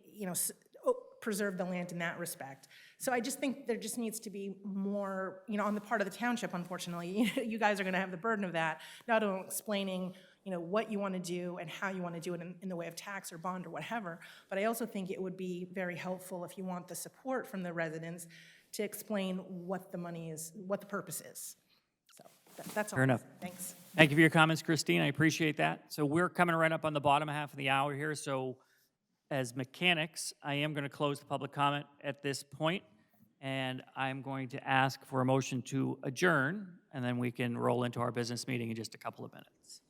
preserve the land in that respect. So I just think there just needs to be more, on the part of the township, unfortunately. You guys are going to have the burden of that, not only explaining, what you want to do and how you want to do it in the way of tax or bond or whatever, but I also think it would be very helpful if you want the support from the residents to explain what the money is, what the purpose is. So that's all. Fair enough. Thanks. Thank you for your comments, Christine. I appreciate that. So we're coming right up on the bottom half of the hour here. So as mechanics, I am going to close the public comment at this point, and I'm going to ask for a motion to adjourn, and then we can roll into our business meeting in just a couple of minutes.